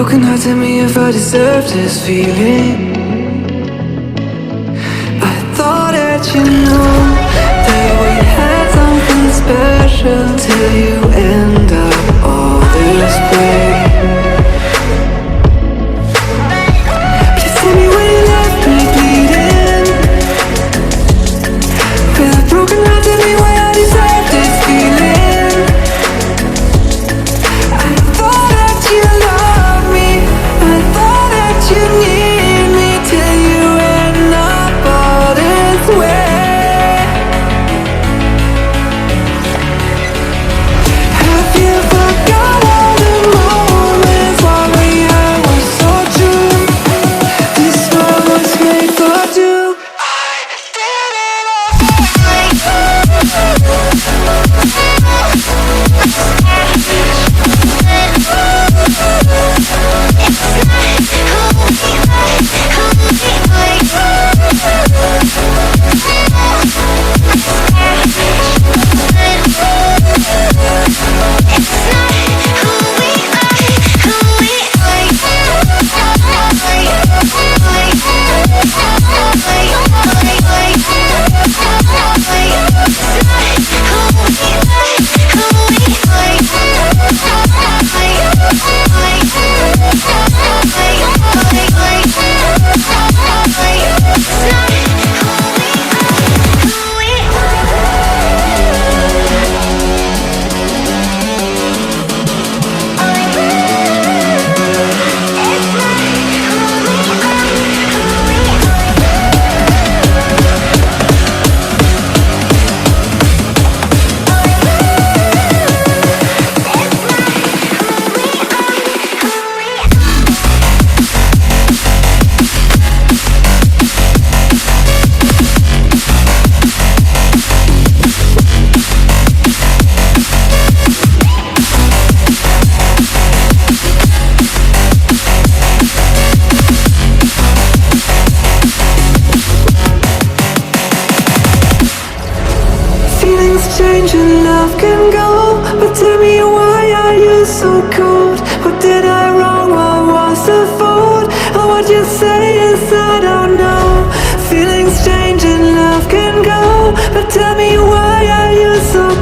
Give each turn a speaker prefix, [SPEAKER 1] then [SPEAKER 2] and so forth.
[SPEAKER 1] broken heart, tell me if I deserve this feeling. I thought that you knew that we had something special till you end up all this way. Please tell me when you left me bleeding. With a broken heart, tell me why I deserve this feeling. I thought that you loved me, I thought that you need me till you end up all this way. Have you forgot all the moments while we had was so true? This world was made for two. I did it change and love can go, but tell me why are you so cold? What did I wrong? What was the fault? Or what you say is I don't know. Feelings change and love can go, but tell me why are you so